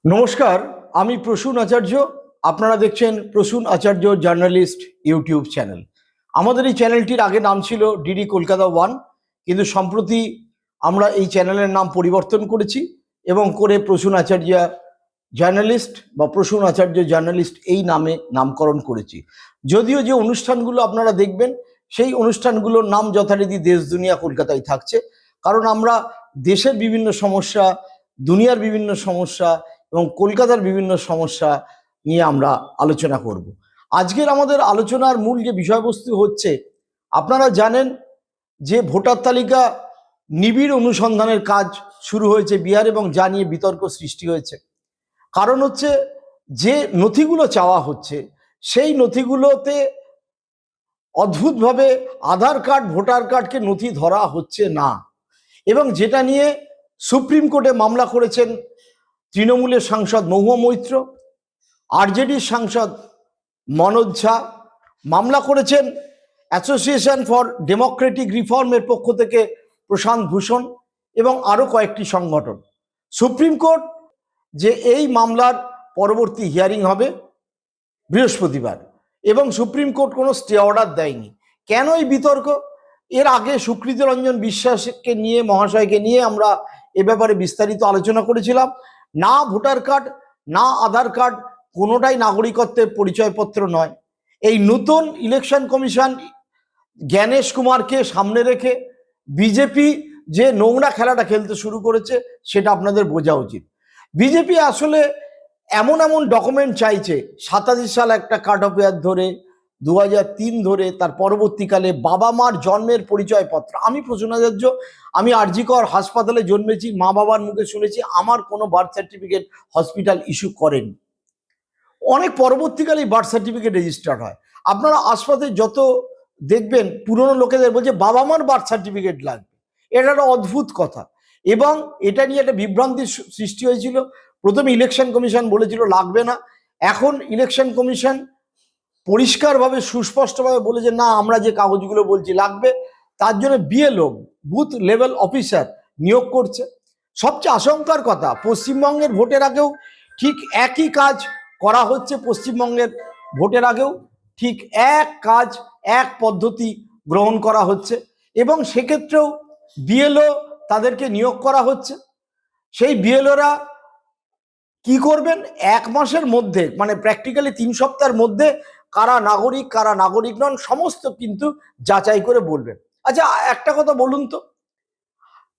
নমস্কার, আমি প্রসূন আচার্য। আপনারা দেখছেন প্রসূন আচার্য জার্নালিস্ট ইউটিউব চ্যানেল। আমাদের এই চ্যানেলটির আগে নাম ছিল ডিডি কলকাতা ওয়ান, কিন্তু সম্প্রতি আমরা এই চ্যানেলের নাম পরিবর্তন করেছি এবং করে প্রসূন আচার্য জার্নালিস্ট বা প্রসূন আচার্য জার্নালিস্ট এই নামে নামকরণ করেছি। যদিও যে অনুষ্ঠানগুলো আপনারা দেখবেন সেই অনুষ্ঠানগুলোর নাম যথারীতি দেশ দুনিয়া কলকাতায় থাকছে, কারণ আমরা দেশের বিভিন্ন সমস্যা, দুনিয়ার বিভিন্ন সমস্যা এবং কলকাতার বিভিন্ন সমস্যা নিয়ে আমরা আলোচনা করব। আজকের আমাদের আলোচনার মূল যে বিষয়বস্তু হচ্ছে, আপনারা জানেন যে ভোটার তালিকা নিবিড় অনুসন্ধানের কাজ শুরু হয়েছে বিহার, এবং যা নিয়ে বিতর্ক সৃষ্টি হয়েছে। কারণ হচ্ছে যে নথিগুলো চাওয়া হচ্ছে সেই নথিগুলোতে অদ্ভুতভাবে আধার কার্ড, ভোটার কার্ডকে নথি ধরা হচ্ছে না, এবং যেটা নিয়ে সুপ্রিম কোর্টে মামলা করেছেন তৃণমূলের সাংসদ মহুয়া মৈত্র, আরজেডির সাংসদ মনোজ ঝা, মামলা করেছেন অ্যাসোসিয়েশন ফর ডেমোক্রেটিক রিফর্মের পক্ষ থেকে প্রশান্ত ভূষণ এবং আরও কয়েকটি সংগঠন। সুপ্রিম কোর্ট যে এই মামলার পরবর্তী হিয়ারিং হবে বৃহস্পতিবার, এবং সুপ্রিম কোর্ট কোনো স্টে অর্ডার দেয়নি। কেন এই বিতর্ক? এর আগে সুকৃতি রঞ্জন বিশ্বাসকে নিয়ে, মহাশয়কে নিয়ে আমরা এ ব্যাপারে বিস্তারিত আলোচনা করেছিলাম। না ভোটার কার্ড, না আধার কার্ড, কোনোটাই নাগরিকত্বের পরিচয়পত্র নয়। এই নতুন ইলেকশন কমিশন জ্ঞানেশ কুমারকে সামনে রেখে বিজেপি যে নোংরা খেলাটা খেলতে শুরু করেছে সেটা আপনাদের বোঝা উচিত। বিজেপি আসলে এমন এমন ডকুমেন্ট চাইছে, 87 সাল একটা কাট অফ ইয়ার ধরে, 2003 ধরে, তার পরবর্তীকালে বাবা মার জন্মের পরিচয়পত্র। আমি প্রসূন আচার্য, আমি আরজিকর হাসপাতালে জন্মেছি, মা বাবার মুখে শুনেছি, আমার কোনো বার্থ সার্টিফিকেট হসপিটাল ইস্যু করেনি। অনেক পরবর্তীকালে বার্থ সার্টিফিকেট রেজিস্টার্ড হয়। আপনারা আশপাশে যত দেখবেন পুরনো লোকেদের বলছে বাবা মার বার্থ সার্টিফিকেট লাগবে। এটা একটা অদ্ভুত কথা, এবং এটা নিয়ে একটা বিভ্রান্তির সৃষ্টি হয়েছিল। প্রথমে ইলেকশন কমিশন বলেছিল লাগবে না, এখন ইলেকশন কমিশন পরিষ্কারভাবে সুস্পষ্টভাবে বলেছে না, আমরা যে কাগজগুলো বলছি লাগবে। তার জন্য বিএলও, বুথ লেভেল অফিসার নিয়োগ করছে। সবচেয়ে আশঙ্কার কথা, পশ্চিমবঙ্গের ভোটের আগেও ঠিক একই কাজ করা হচ্ছে। পশ্চিমবঙ্গের ভোটের আগেও ঠিক এক কাজ, এক পদ্ধতি গ্রহণ করা হচ্ছে, এবং সেক্ষেত্রেও বিএলও তাদেরকে নিয়োগ করা হচ্ছে। সেই বিএলওরা কি করবেন? 1 মাসের মধ্যে, মানে প্র্যাকটিক্যালি 3 সপ্তাহের মধ্যে কারা নাগরিক, কারা নাগরিক নন, সমস্ত কিন্তু যাচাই করে বলবেন। আচ্ছা, একটা কথা বলুন তো,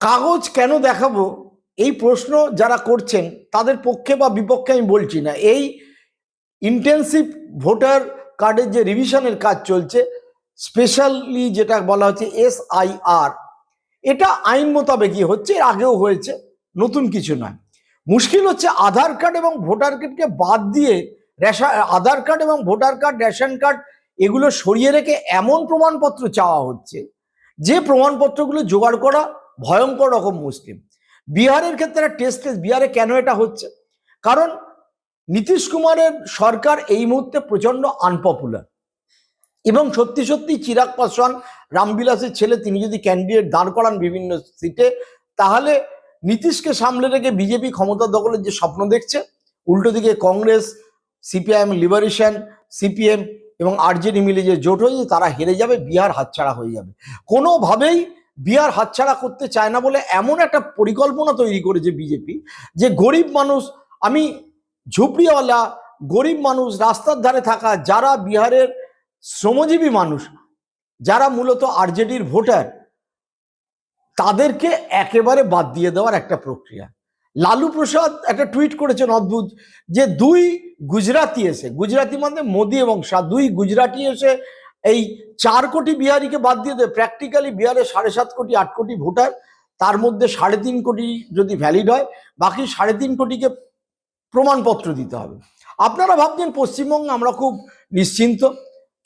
কাগজ কেন দেখাবো এই প্রশ্ন যারা করছেন তাদের পক্ষে বা বিপক্ষে আমি বলছি না। এই ইন্টেন্সিভ ভোটার কার্ডের যে রিভিশনের কাজ চলছে, স্পেশালি যেটা বলা হচ্ছে SIR, এটা আইন মোতাবেকই হচ্ছে, এর আগেও হয়েছে, নতুন কিছু নয়। মুশকিল হচ্ছে আধার কার্ড এবং ভোটার কার্ডকে বাদ দিয়ে আধার কার্ড এবং ভোটার কার্ড, রেশন কার্ড এগুলো সরিয়ে রেখে এমন প্রমাণপত্র চাওয়া হচ্ছে যে প্রমাণপত্রগুলো জোগাড় করা ভয়ঙ্কর রকম মুশকিল। বিহারের ক্ষেত্রে টেস্ট, বিহারে কেন এটা হচ্ছে? কারণ নীতিশ কুমারের সরকার এই মুহূর্তে প্রচন্ড আনপপুলার, এবং সত্যি সত্যি চিরাগ পাসওয়ান, রামবিলাসের ছেলে, তিনি যদি ক্যান্ডিডেট দাঁড় করান বিভিন্ন সিটে, তাহলে নীতিশকে সামলে রেখে বিজেপি ক্ষমতা দখলের যে স্বপ্ন দেখছে, উল্টো দিকে কংগ্রেস, সিপিআইএম লিবারেশন, সিপিএম এবং আরজেডি মিলে যে জোট হয়েছে তারা হেরে যাবে, বিহার হাতছাড়া হয়ে যাবে। কোনোভাবেই বিহার হাতছাড়া করতে চায় না বলে এমন একটা পরিকল্পনা তৈরি করেছে বিজেপি, যে গরিব মানুষ, আমি ঝুপড়িওয়ালা গরিব মানুষ, রাস্তার ধারে থাকা যারা বিহারের শ্রমজীবী মানুষ, যারা মূলত আরজেডির ভোটার, তাদেরকে একেবারে বাদ দিয়ে দেওয়ার একটা প্রক্রিয়া। লালু প্রসাদ একটা টুইট করেছেন অদ্ভুত, যে 2 গুজরাটি এসে, গুজরাটি মানে মোদি এবং শাহ, 2 গুজরাটি এসে এই 4 কোটি বিহারিকে বাদ দিয়ে দেবে। প্র্যাকটিক্যালি বিহারে 7.5 কোটি 8 কোটি ভোটার, তার মধ্যে 3.5 কোটি যদি ভ্যালিড হয়, বাকি 3.5 কোটিকে প্রমাণপত্র দিতে হবে। আপনারা ভাবছেন পশ্চিমবঙ্গে আমরা খুব নিশ্চিন্ত,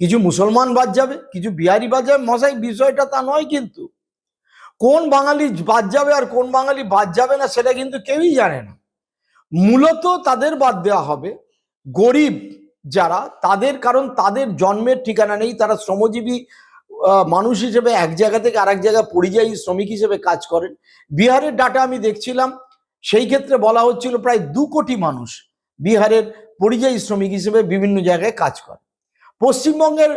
কিছু মুসলমান বাদ যাবে, কিছু বিহারি বাদ যাবে। মশাই, বিষয়টা তা নয়। কিন্তু কোন বাঙালি বাদ যাবে আর কোন বাঙালি বাদ যাবে না সেটা কিন্তু কেউই জানে না। মূলত তাদের বাদ দেওয়া হবে গরিব যারা, তাদের, কারণ তাদের জন্মের ঠিকানা নেই, তারা শ্রমজীবী মানুষ হিসেবে এক জায়গা থেকে আরেক জায়গায় পরিযায়ী শ্রমিক হিসেবে কাজ করেন। বিহারের ডাটা আমি দেখছিলাম, সেই ক্ষেত্রে বলা হচ্ছিল প্রায় 2 কোটি মানুষ বিহারের পরিযায়ী শ্রমিক হিসেবে বিভিন্ন জায়গায় কাজ করে। পশ্চিমবঙ্গের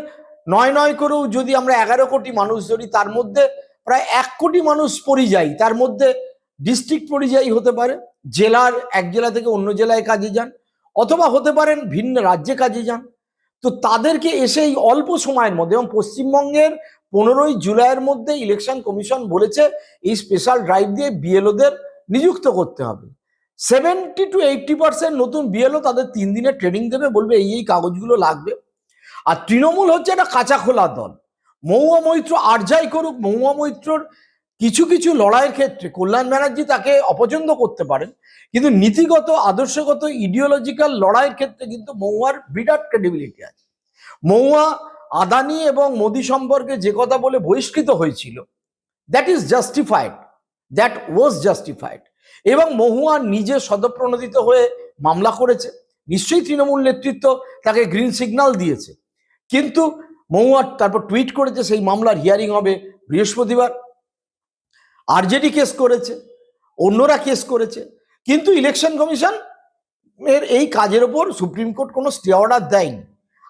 নয় নয় করেও যদি আমরা 11 কোটি মানুষ ধরি, তার মধ্যে প্রায় 1 কোটি মানুষ পরিযায়ী, তার মধ্যে ডিস্ট্রিক্ট পরিযায়ী হতে পারে, জেলার এক জেলা থেকে অন্য জেলায় কাজে যান, অথবা হতে পারেন ভিন্ন রাজ্যে কাজে যান। তো তাদেরকে এসে এই অল্প সময়ের মধ্যে, এবং পশ্চিমবঙ্গের 15ই জুলাইয়ের মধ্যে ইলেকশন কমিশন বলেছে এই স্পেশাল ড্রাইভ দিয়ে বিএলওদের নিযুক্ত করতে হবে। 70 to 80% নতুন বিএলও তাদের 3 দিনের ট্রেনিং দেবে, বলবে এই কাগজগুলো লাগবে। আর তৃণমূল হচ্ছে একটা কাঁচা খোলা দল। মহুয়া মৈত্র আর যাই করুক, মহুয়া মৈত্রর কিছু কিছু লড়াইয়ের ক্ষেত্রে কল্যাণ ব্যানার্জি তাকে অপছন্দ করতে পারেন, কিন্তু নীতিগত, আদর্শগত, ইডিওলজিক্যাল লড়াইয়ের ক্ষেত্রে কিন্তু মহুয়ার বিরাট ক্রেডিবিলিটি আছে। মহুয়া আদানি এবং মোদি সম্পর্কে যে কথা বলে বহিষ্কৃত হয়েছিল, that is justified, that was justified. এবং মহুয়া নিজে স্বতঃপ্রণোদিত হয়ে মামলা করেছে, নিশ্চয়ই তৃণমূল নেতৃত্ব তাকে গ্রিন সিগন্যাল দিয়েছে, কিন্তু মহুয়া তারপর টুইট করেছে সেই মামলার হিয়ারিং হবে বৃহস্পতিবার। আরজেডি কেস করেছে, অন্যরা কেস করেছে, কিন্তু ইলেকশন কমিশন এর এই কাজের ওপর সুপ্রিম কোর্ট কোনো স্টে অর্ডার দেয়নি।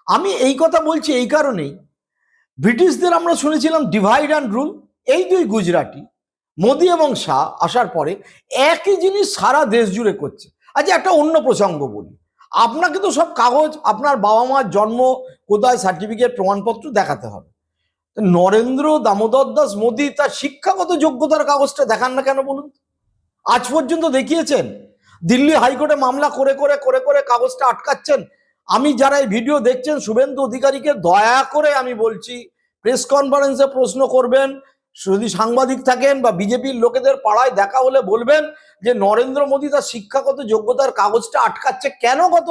আমি এই কথা বলছি এই কারণেই, ব্রিটিশদের আমরা শুনেছিলাম ডিভাইড অ্যান্ড রুল, এই দুই গুজরাটি মোদি এবং শাহ আসার পরে একই জিনিস সারা দেশ জুড়ে করছে। আচ্ছা, একটা অন্য প্রসঙ্গ বলি, আপনাকে তো সব কাগজ, আপনার বাবা মার জন্ম কোথায়, সার্টিফিকেট, প্রমাণপত্র দেখাতে হবে। নরেন্দ্র দামোদর দাস মোদি তার শিক্ষাগত যোগ্যতার কাগজটা দেখান না কেন বলুন? আজ পর্যন্ত দেখিয়েছেন? দিল্লি হাইকোর্টে মামলা করে করে করে করে কাগজটা আটকাচ্ছেন। আমি যারা এই ভিডিও দেখছেন, শুভেন্দু অধিকারীকে দয়া করে আমি বলছি, প্রেস কনফারেন্সে প্রশ্ন করবেন, যদি সাংবাদিক থাকেন বা বিজেপির লোকেদের পাড়ায় দেখা হলে বলবেন যে নরেন্দ্র মোদী তার শিক্ষাগত যোগ্যতার কাগজটা আটকাচ্ছে কেন গত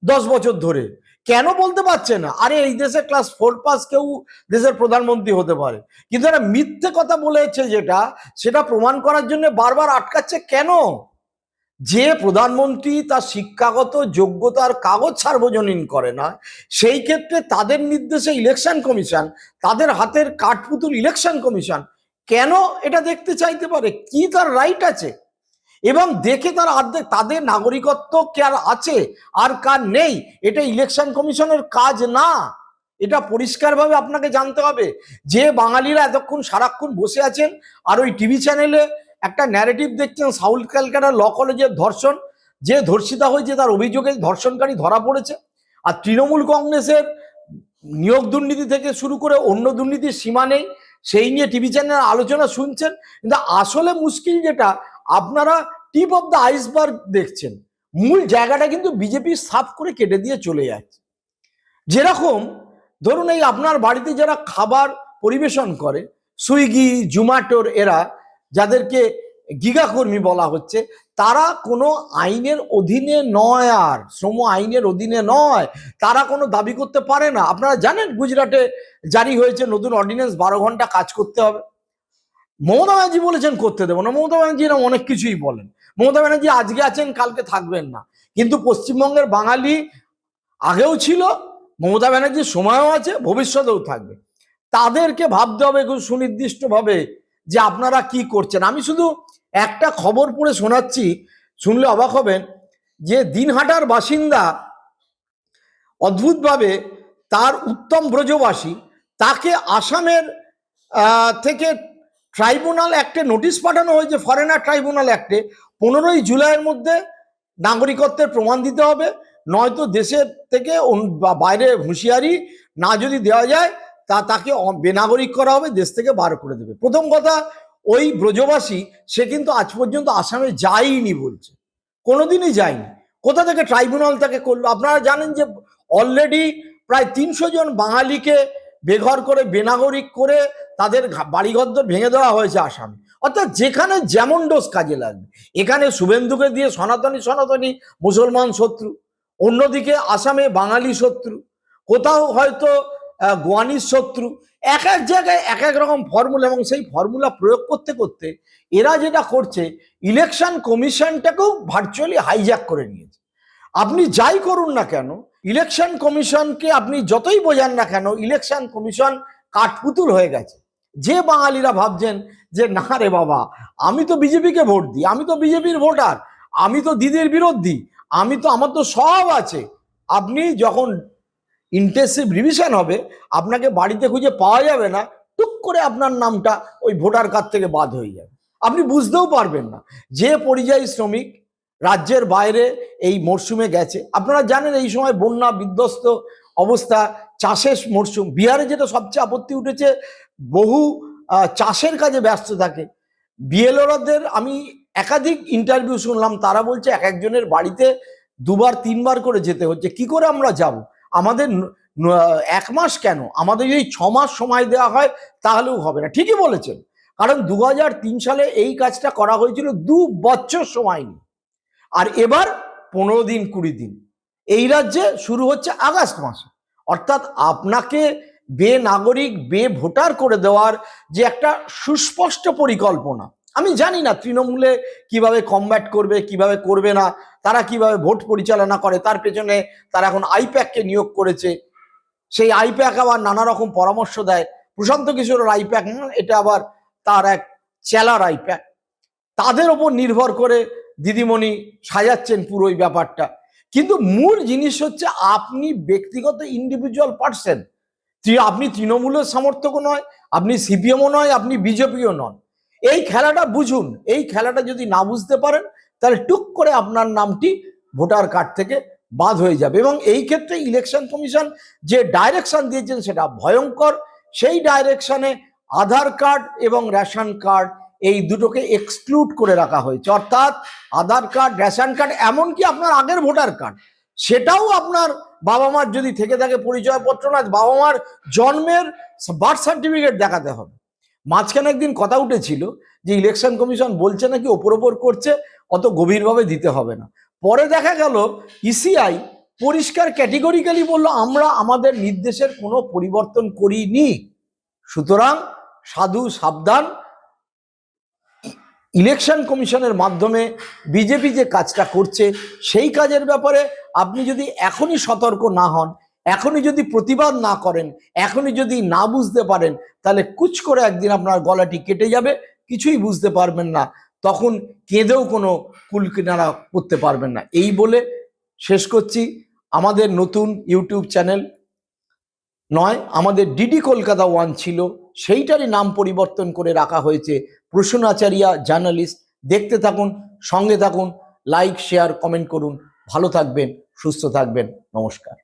10 বছর ধরে, কেন বলতে পারছে না? আরে এই দেশে ক্লাস 4 পাস কেউ দেশের প্রধানমন্ত্রী হতে পারে, কিন্তু এরা মিথ্যে কথা বলেছে সেটা প্রমাণ করার জন্য বারবার আটকাচ্ছে কেন? যে প্রধানমন্ত্রী তার শিক্ষাগত যোগ্যতার কাগজ সার্বজনীন করে না, সেই ক্ষেত্রে তাদের নির্দেশে ইলেকশন কমিশন, তাদের হাতের কাঠপুতুল ইলেকশন কমিশন কেন এটা দেখতে চাইতে পারে? কি তার রাইট আছে? এবং দেখে তারা তাদের নাগরিকত্ব কার আছে আর কার নেই, এটা ইলেকশন কমিশনের কাজ না। এটা পরিষ্কারভাবে আপনাকে জানতে হবে। যে বাঙালিরা এতক্ষণ সারাক্ষণ বসে আছেন আর ওই টিভি চ্যানেলে একটা ন্যারেটিভ দেখছেন, সাউথ ক্যালকাটা ল কলেজের ধর্ষণ, যে ধর্ষিতা হয়েছে তার অভিযোগে ধর্ষণকারী ধরা পড়েছে, আর তৃণমূল কংগ্রেসের নিয়োগ দুর্নীতি থেকে শুরু করে অন্য দুর্নীতির সীমা নেই, সেই নিয়ে টিভি চ্যানেলের আলোচনা শুনছেন। কিন্তু আসলে মুশকিল যেটা, আপনারা টিপ অফ দ্য আইসবার্গ দেখছেন, মূল জায়গাটা কিন্তু বিজেপি সাফ করে কেটে দিয়ে চলে যাচ্ছে। যেরকম ধরুন, এই আপনার বাড়িতে যারা খাবার পরিবেশন করে, সুইগি, জোম্যাটোর, এরা যাদেরকে গিগাকর্মী বলা হচ্ছে, তারা কোনো আইনের অধীনে নয়, আর শ্রম আইনের অধীনে নয়, তারা কোনো দাবি করতে পারে না। আপনারা জানেন গুজরাটে জারি হয়েছে নতুন অর্ডিন্যান্স, 12 ঘন্টা কাজ করতে হবে। মমতা ব্যানার্জি বলেছেন করতে দেবো না, মমতা ব্যানার্জি এরকম অনেক কিছুই বলেন। মমতা ব্যানার্জি আজকে আছেন, কালকে থাকবেন না, কিন্তু পশ্চিমবঙ্গের বাঙালি আগেও ছিল, মমতা ব্যানার্জির সময়ও আছে, ভবিষ্যতেও থাকবে। তাদেরকে ভাবতে হবে খুব সুনির্দিষ্টভাবে যে আপনারা কি করছেন। আমি শুধু একটা খবর পড়ে শোনাচ্ছি, শুনলে অবাক হবেন, যে দিনহাটার বাসিন্দা অদ্ভুতভাবে তার উত্তম ব্রজবাসী, তাকে আসামের থেকে ট্রাইব্যুনাল অ্যাক্টে নোটিশ পাঠানো হয়েছে, ফরেনার ট্রাইব্যুনাল অ্যাক্টে 15ই জুলাইয়ের মধ্যে নাগরিকত্বের প্রমাণ দিতে হবে, নয়তো দেশের থেকে বাইরে হুঁশিয়ারি না যদি দেওয়া যায় তাকে বেনাগরিক করা হবে, দেশ থেকে বার করে দেবে। প্রথম কথা, ওই ব্রজবাসী সে কিন্তু আজ পর্যন্ত আসামে যায়নি, বলছে কোনোদিনই যায়নি। কোথা থেকে ট্রাইব্যুনাল তাকে করলো? আপনারা জানেন যে অলরেডি প্রায় 300 জন বাঙালিকে বেঘর করে, বেনাগরিক করে তাদের বাড়িঘর ভেঙে দেওয়া হয়েছে আসামে। অর্থাৎ যেখানে যেমন ডোজ কাজে লাগবে। এখানে শুভেন্দুকে দিয়ে সনাতনী মুসলমান শত্রু, অন্যদিকে আসামে বাঙালি শত্রু, কোথাও হয়তো গোয়ানির শত্রু, এক এক জায়গায় এক এক রকম ফর্মুলা, এবং সেই ফর্মুলা প্রয়োগ করতে করতে এরা যেটা করছে, ইলেকশন কমিশনটাকেও ভার্চুয়ালি হাইজ্যাক করে নিয়েছে। আপনি যাই করুন না কেন, ইলেকশন কমিশনকে আপনি যতই বোঝান না কেন, ইলেকশন কমিশন কাঠপুতুল হয়ে গেছে। যে বাঙালিরা ভাবছেন যে না রে বাবা, আমি তো বিজেপিকে ভোট দিই, আমি তো বিজেপির ভোটার, আমি তো দিদির বিরোধী, আমার তো সব আছে। আপনি যখন ইন্টেন্সিভ রিভিশন হবে, আপনাকে বাড়িতে খুঁজে পাওয়া যাবে না, টুক করে আপনার নামটা ওই ভোটার কার্ড থেকে বাদ হয়ে যাবে, আপনি বুঝতেও পারবেন না। যে পরিযায়ী শ্রমিক রাজ্যের বাইরে এই মরশুমে গেছে, আপনারা জানেন এই সময় বন্যা বিধ্বস্ত অবস্থা, চাষের মরশুম। বিহারে যেটা সবচেয়ে আপত্তি উঠেছে, বহু চাষের কাজে ব্যস্ত থাকে বিএলওদের। আমি একাধিক ইন্টারভিউ শুনলাম, তারা বলছে এক একজনের বাড়িতে দুবার তিনবার করে যেতে হচ্ছে। কি করে আমরা যাব? আমাদের 1 মাস কেন, আমাদের যদি 6 মাস সময় দেওয়া হয় তাহলেও হবে না। ঠিকই বলেছেন, কারণ 2003 সালে এই কাজটা করা হয়েছিল 2 বছর সময় নিয়ে, আর এবার 15 দিন 20 দিন। এই রাজ্যে শুরু হচ্ছে আগস্ট মাসে। অর্থাৎ আপনাকে বেনাগরিক ভোটার করে দেওয়ার যে একটা সুস্পষ্ট পরিকল্পনা, আমি জানি না তৃণমূলে কিভাবে কমব্যাট করবে, কিভাবে করবে না, তারা কিভাবে ভোট পরিচালনা করে, তার পেছনে তারা এখন আইপ্যাককে নিয়োগ করেছে। সেই আইপ্যাক আবার নানা রকম পরামর্শ দেয়। প্রশান্ত কিশোরের আইপ্যাক, এটা আবার তার এক চেলার আইপ্যাক। তাদের ওপর নির্ভর করে দিদিমণি সাজাচ্ছেন পুরো এই ব্যাপারটা। কিন্তু মূল জিনিস হচ্ছে আপনি ব্যক্তিগত ইন্ডিভিজুয়াল পার্সন। আপনি তৃণমূলের সমর্থকও নয়, আপনি সিপিএমও নয়, আপনি বিজেপিও নন। এই খেলাটা বুঝুন। এই খেলাটা যদি না বুঝতে পারেন, তাহলে টুক করে আপনার নামটি ভোটার কার্ড থেকে বাদ হয়ে যাবে। এবং এই ক্ষেত্রে ইলেকশন কমিশন যে ডাইরেকশন দিয়েছেন সেটা ভয়ঙ্কর। সেই ডাইরেকশনে আধার কার্ড এবং রেশন কার্ড এই দুটোকে এক্সক্লুড করে রাখা হয়েছে। অর্থাৎ আধার কার্ড, রেশন কার্ড, এমনকি আপনার আগের ভোটার কার্ড, সেটাও আপনার বাবা মার যদি থেকে থাকে পরিচয়পত্র, না বাবা মার জন্মের বার্থ সার্টিফিকেট দেখাতে হবে। মাঝখানে একদিন কথা উঠেছিল যে ইলেকশন কমিশন বলছে নাকি ওপর করছে, অত গভীরভাবে দিতে হবে না। পরে দেখা গেল ইসিআই পরিষ্কার ক্যাটেগরিক্যালি বলল, আমরা আমাদের নির্দেশের কোনো পরিবর্তন করিনি। সুতরাং সাধু সাবধান, ইলেকশন কমিশনের মাধ্যমে বিজেপি যে কাজটা করছে সেই কাজের ব্যাপারে আপনি যদি এখনই সতর্ক না হন, এখনই যদি প্রতিবাদ না করেন, এখনই যদি না বুঝতে পারেন, তাহলে কুচ করে একদিন আপনার গলাটি কেটে যাবে, কিছুই বুঝতে পারবেন না, তখন কেঁদেও কোনো কুলকিনারা করতে পারবেন না। এই বলে শেষ করছি। আমাদের নতুন ইউটিউব চ্যানেল নয়, আমাদের ডিডি কলকাতা 1 ছিল, সেইটারই নাম পরিবর্তন করে রাখা হয়েছে প্রসূন আচারিয়া জার্নালিস্ট। দেখতে থাকুন, সঙ্গে থাকুন, লাইক শেয়ার কমেন্ট করুন। ভালো থাকবেন, সুস্থ থাকবেন। নমস্কার।